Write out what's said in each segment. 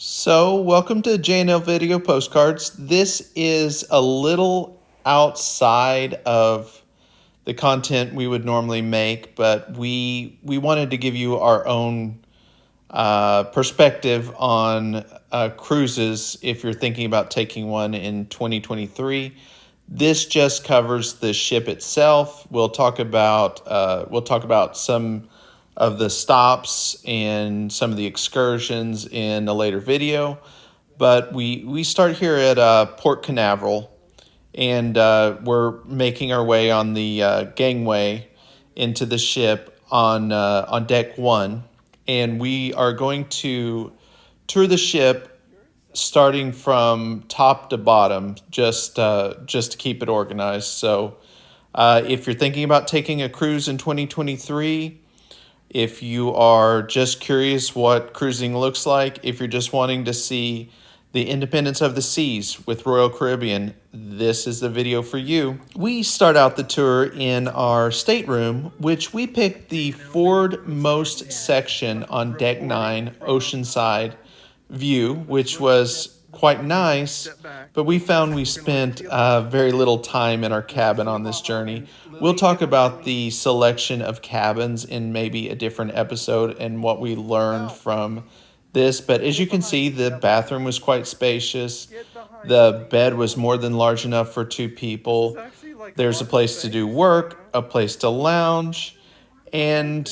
So, welcome to J&L Video Postcards. This is a little outside of the content we would normally make, but we wanted to give you our own perspective on cruises if you're thinking about taking one in 2023. This just covers the ship itself. We'll talk about some of the stops and some of the excursions in a later video. But we start here at Port Canaveral, and we're making our way on the gangway into the ship on deck one, and we are going to tour the ship starting from top to bottom, just to keep it organized. So, if you're thinking about taking a cruise in 2023. If you are just curious what cruising looks like, if you're just wanting to see the independence of the seas with Royal Caribbean, this is the video for you. We start out the tour in our stateroom, which we picked the forwardmost section on deck 9, Oceanside view, which was quite nice, but we found we spent very little time in our cabin on this journey. We'll talk about the selection of cabins in maybe a different episode and what we learned from this, but as you can see, the bathroom was quite spacious. The bed was more than large enough for two people. There's a place to do work, a place to lounge, and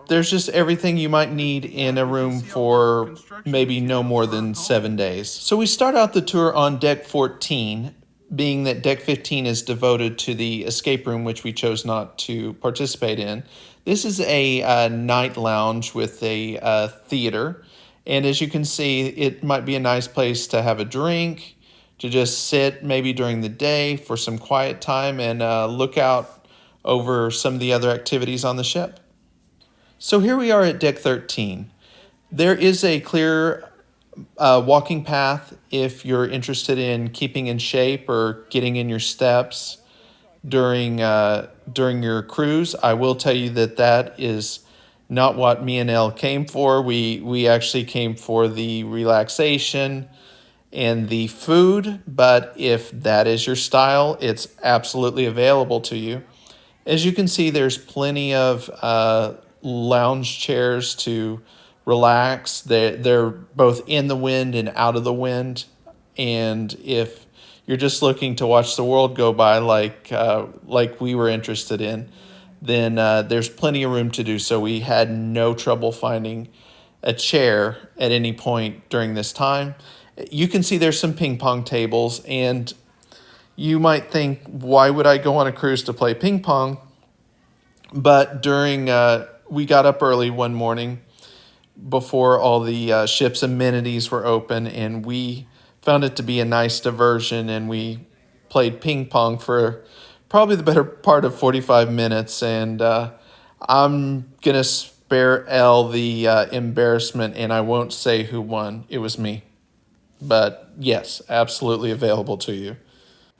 there's just everything you might need in a room for maybe no more than 7 days. So we start out the tour on deck 14, being that deck 15 is devoted to the escape room, which we chose not to participate in. This is a night lounge with a theater, and as you can see, it might be a nice place to have a drink, to just sit maybe during the day for some quiet time and look out over some of the other activities on the ship. So here we are at deck 13. There is a clear walking path if you're interested in keeping in shape or getting in your steps during your cruise. I will tell you that is not what me and Elle came for. We actually came for the relaxation and the food, but if that is your style, it's absolutely available to you. As you can see, there's plenty of lounge chairs to relax. They're both in the wind and out of the wind. And if you're just looking to watch the world go by like we were interested in, then there's plenty of room to do so. We had no trouble finding a chair at any point during this time. You can see there's some ping pong tables, and you might think, why would I go on a cruise to play ping pong? But we got up early one morning before all the ship's amenities were open, and we found it to be a nice diversion, and we played ping pong for probably the better part of 45 minutes, and I'm going to spare Elle the embarrassment, and I won't say who won. It was me. But yes, absolutely available to you.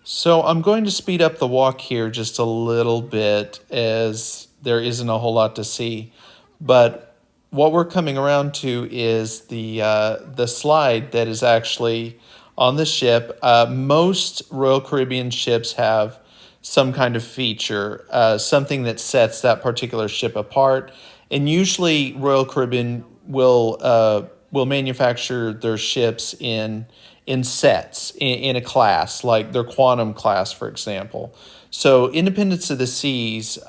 So I'm going to speed up the walk here just a little bit as there isn't a whole lot to see. But what we're coming around to is the slide that is actually on the ship. Most Royal Caribbean ships have some kind of feature, something that sets that particular ship apart. And usually Royal Caribbean will manufacture their ships in sets, in a class, like their Quantum class, for example. So Independence of the Seas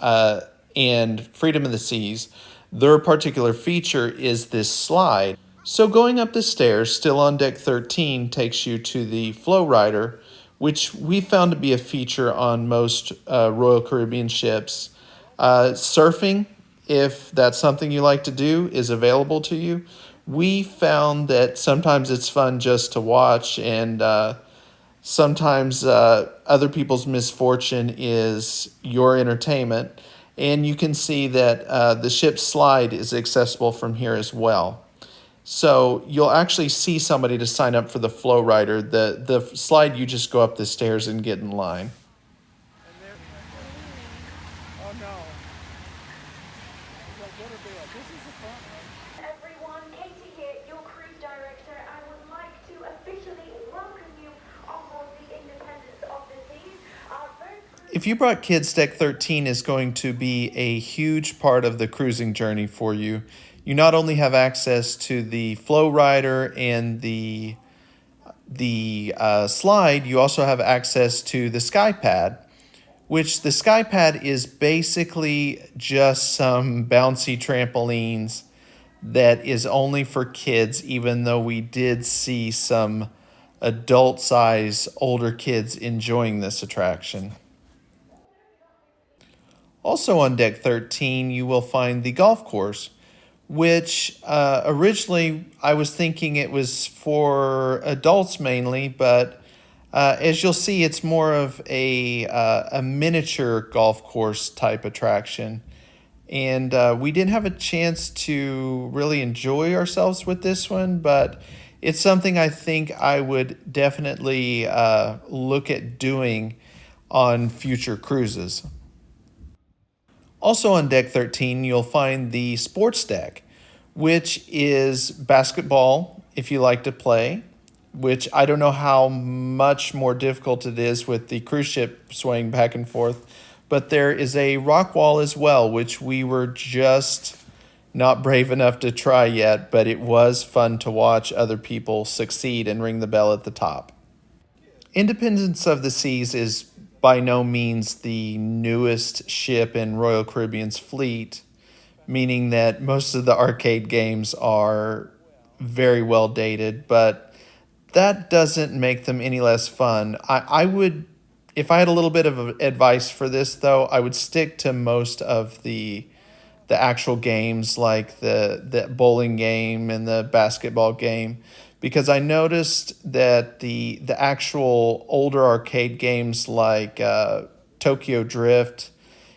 and Freedom of the Seas, their particular feature is this slide. So going up the stairs, still on deck 13, takes you to the Flow Rider, which we found to be a feature on most Royal Caribbean ships. Surfing, if that's something you like to do, is available to you. We found that sometimes it's fun just to watch, and sometimes other people's misfortune is your entertainment. And you can see that the ship's slide is accessible from here as well. So you'll actually see somebody to sign up for the Flow Rider. The slide, you just go up the stairs and get in line. Oh no. This is the front one. Everyone, Katie here, your cruise director. I would If you brought kids, Deck 13 is going to be a huge part of the cruising journey for you. You not only have access to the flow rider and the slide, you also have access to the sky pad, which the sky pad is basically just some bouncy trampolines that is only for kids, even though we did see some adult size older kids enjoying this attraction. Also on Deck 13, you will find the golf course, which originally I was thinking it was for adults mainly, but as you'll see, it's more of a miniature golf course type attraction. And we didn't have a chance to really enjoy ourselves with this one, but it's something I think I would definitely look at doing on future cruises. Also on Deck 13, you'll find the sports deck, which is basketball if you like to play, which I don't know how much more difficult it is with the cruise ship swaying back and forth. But there is a rock wall as well, which we were just not brave enough to try yet, but it was fun to watch other people succeed and ring the bell at the top. Independence of the Seas is by no means the newest ship in Royal Caribbean's fleet, meaning that most of the arcade games are very well dated, but that doesn't make them any less fun. I would, if I had a little bit of advice for this though, I would stick to most of the actual games like the bowling game and the basketball game, because I noticed that the actual older arcade games like Tokyo Drift,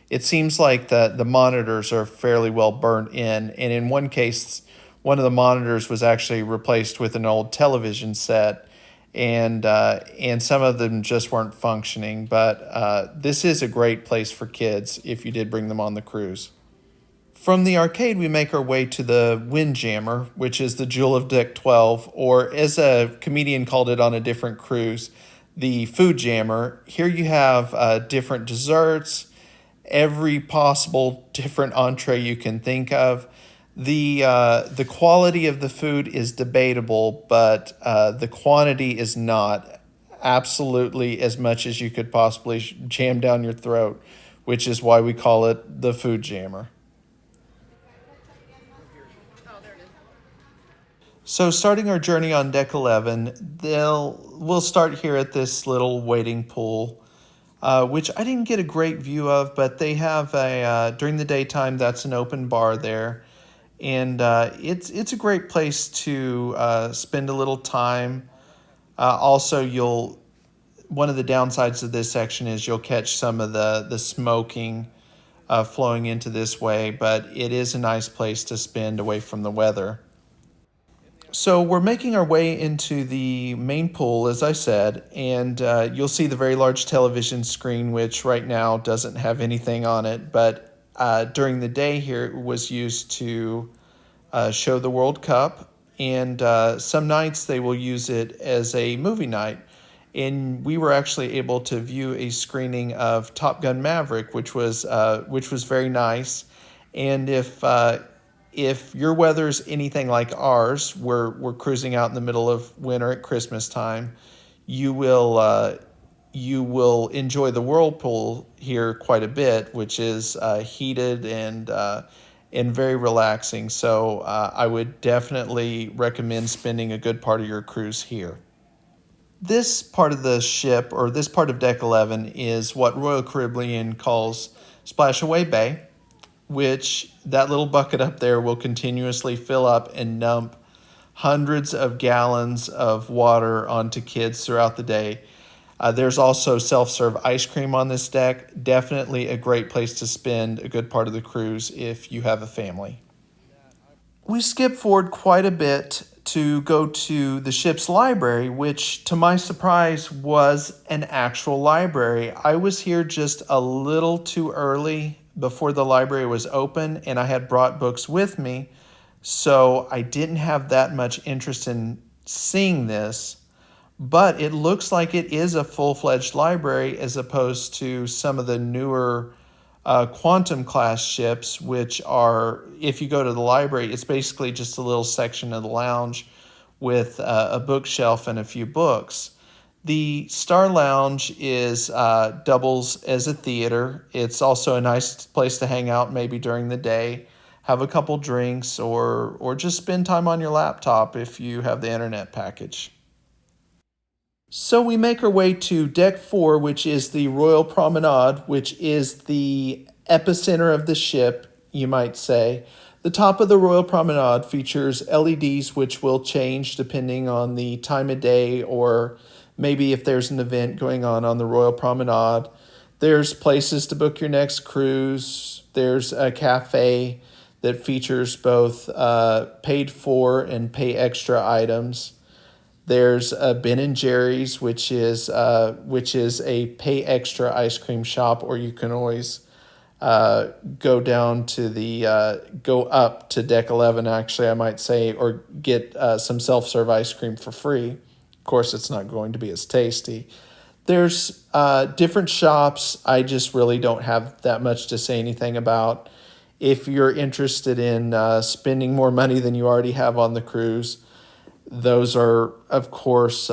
it seems like the monitors are fairly well burnt in, and in one case, one of the monitors was actually replaced with an old television set, and some of them just weren't functioning. But this is a great place for kids if you did bring them on the cruise. From the arcade, we make our way to the Windjammer, which is the jewel of Deck 12, or as a comedian called it on a different cruise, the Food Jammer. Here you have different desserts, every possible different entree you can think of. The quality of the food is debatable, but the quantity is not absolutely as much as you could possibly jam down your throat, which is why we call it the Food Jammer. So starting our journey on Deck 11, we'll start here at this little waiting pool, which I didn't get a great view of, but they have during the daytime, that's an open bar there. And it's a great place to spend a little time. Also, one of the downsides of this section is you'll catch some of the smoking flowing into this way, but it is a nice place to spend away from the weather. So we're making our way into the main pool, as I said, and you'll see the very large television screen, which right now doesn't have anything on it, but during the day here it was used to show the World Cup, and some nights they will use it as a movie night. And we were actually able to view a screening of Top Gun Maverick, which was very nice. And if your weather's anything like ours, we're cruising out in the middle of winter at Christmas time, you will enjoy the whirlpool here quite a bit, which is heated and very relaxing. So I would definitely recommend spending a good part of your cruise here. This part of the ship, or this part of Deck 11, is what Royal Caribbean calls Splash Away Bay, which that little bucket up there will continuously fill up and dump hundreds of gallons of water onto kids throughout the day. There's also self-serve ice cream on this deck. Definitely a great place to spend a good part of the cruise if you have a family. We skip forward quite a bit to go to the ship's library, which to my surprise was an actual library. I was here just a little too early before the library was open, and I had brought books with me, so I didn't have that much interest in seeing this. but it looks like it is a full-fledged library as opposed to some of the newer quantum class ships, which are, if you go to the library, it's basically just a little section of the lounge with a bookshelf and a few books. The Star Lounge is doubles as a theater. It's also a nice place to hang out maybe during the day, have a couple drinks, or just spend time on your laptop if you have the internet package. So we make our way to Deck 4, which is the Royal Promenade, which is the epicenter of the ship, you might say. The top of the Royal Promenade features LEDs, which will change depending on the time of day or maybe if there's an event going on the Royal Promenade. There's places to book your next cruise. There's a cafe that features both paid for and pay extra items. There's a Ben and Jerry's, which is a pay extra ice cream shop, or you can always go down to go up to deck 11, actually, I might say, or get some self-serve ice cream for free. Of course, it's not going to be as tasty. There's different shops I just really don't have that much to say anything about. If you're interested in spending more money than you already have on the cruise, those are, of course,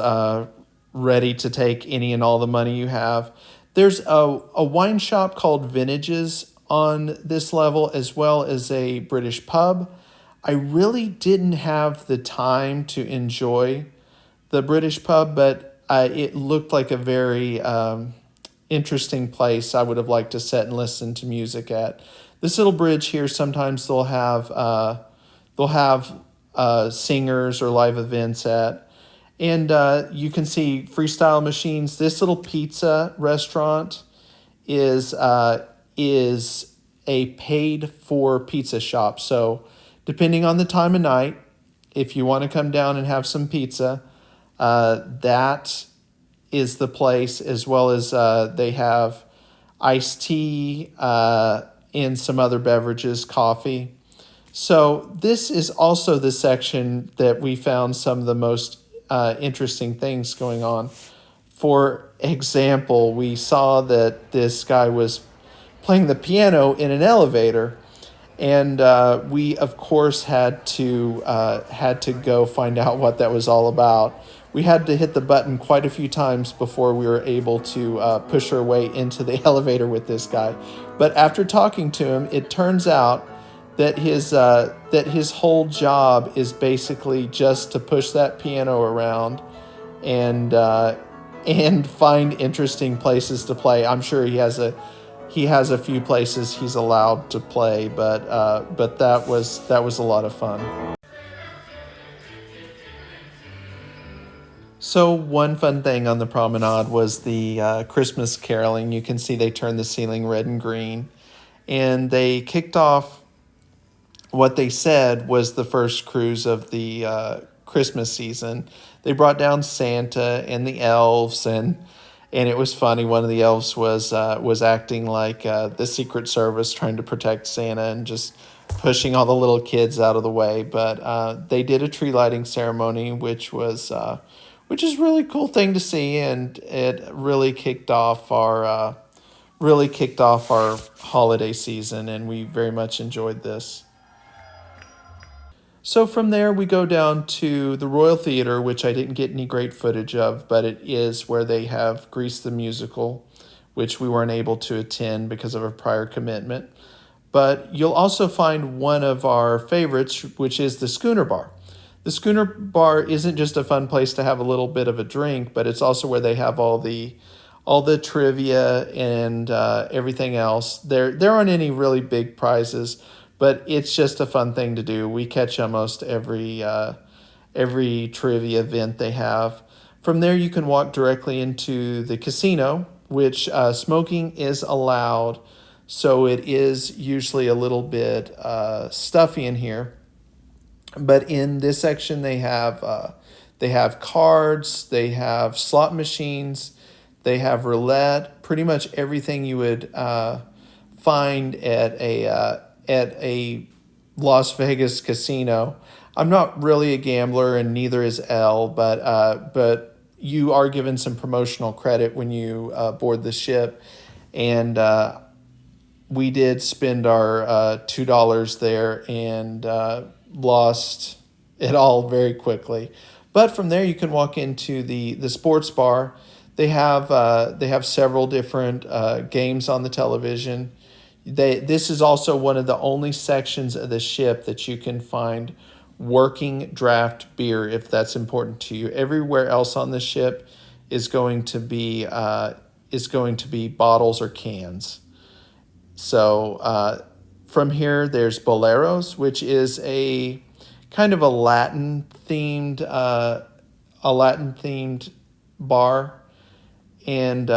ready to take any and all the money you have. There's a wine shop called Vintages on this level, as well as a British pub. I really didn't have the time to enjoy the British pub, but it looked like a very interesting place I would have liked to sit and listen to music at. This little bridge here, sometimes they'll have singers or live events at. And you can see freestyle machines. This little pizza restaurant is a paid for pizza shop. So depending on the time of night, if you want to come down and have some pizza, that is the place, as well as they have iced tea and some other beverages, coffee. So this is also the section that we found some of the most interesting things going on. For example, we saw that this guy was playing the piano in an elevator, and we of course had to go find out what that was all about. We had to hit the button quite a few times before we were able to push our way into the elevator with this guy. But after talking to him, it turns out that his whole job is basically just to push that piano around and find interesting places to play. I'm sure he has a few places he's allowed to play, but that was a lot of fun. So one fun thing on the promenade was the Christmas caroling. You can see they turned the ceiling red and green, and they kicked off what they said was the first cruise of the Christmas season. They brought down Santa and the elves, and it was funny. One of the elves was acting like the Secret Service, trying to protect Santa and just pushing all the little kids out of the way. But they did a tree lighting ceremony, which is a really cool thing to see, and it really kicked off our holiday season, and we very much enjoyed this. So from there, we go down to the Royal Theatre, which I didn't get any great footage of, but it is where they have Grease the Musical, which we weren't able to attend because of a prior commitment. But you'll also find one of our favorites, which is the Schooner Bar. The Schooner Bar isn't just a fun place to have a little bit of a drink, but it's also where they have all the trivia and everything else. There aren't any really big prizes, but it's just a fun thing to do. We catch almost every trivia event they have. From there, you can walk directly into the casino, which smoking is allowed, so it is usually a little bit stuffy in here. But in this section, they have cards, they have slot machines, they have roulette, pretty much everything you would find at a Las Vegas casino. I'm not really a gambler, and neither is Elle, but you are given some promotional credit when you board the ship, and we did spend our $2 there and lost it all very quickly. But from there, you can walk into the sports bar. They have several different games on the television. This is also one of the only sections of the ship that you can find working draft beer, if that's important to you. Everywhere else on the ship is going to be bottles or cans. So from here, there's Boleros, which is a kind of a Latin themed bar, and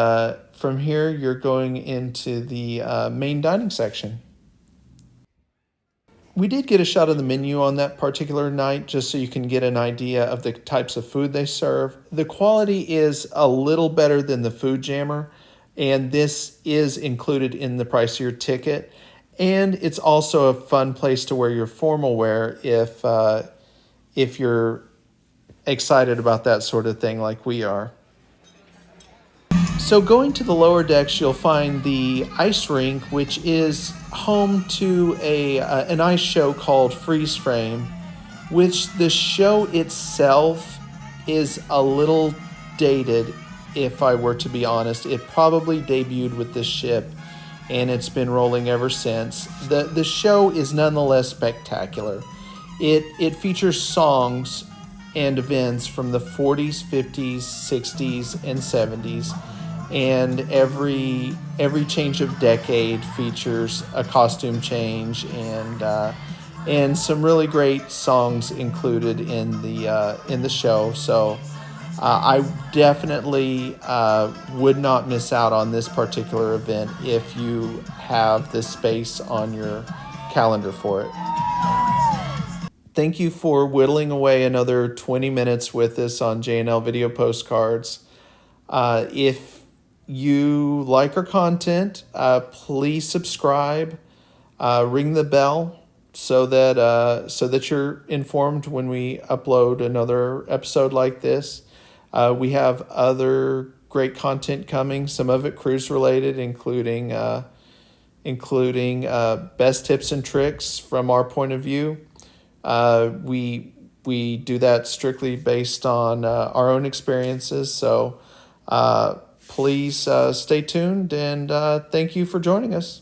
from here you're going into the main dining section. We did get a shot of the menu on that particular night just so you can get an idea of the types of food they serve. The quality is a little better than the Food Jammer, and this is included in the price of your ticket. And it's also a fun place to wear your formal wear if you're excited about that sort of thing like we are. So going to the lower decks, you'll find the ice rink, which is home to an ice show called Freeze Frame, which the show itself is a little dated, if I were to be honest. It probably debuted with this ship, and it's been rolling ever since. The show is nonetheless spectacular. It features songs and events from the 40s, 50s, 60s, and 70s. And every change of decade features a costume change and some really great songs included in the show. So I definitely would not miss out on this particular event if you have the space on your calendar for it. Thank you for whittling away another 20 minutes with us on J&L Video Postcards. If you like our content, please subscribe, ring the bell so that you're informed when we upload another episode like this. We have other great content coming, some of it cruise related, including best tips and tricks from our point of view. We do that strictly based on our own experiences. So please stay tuned, and thank you for joining us.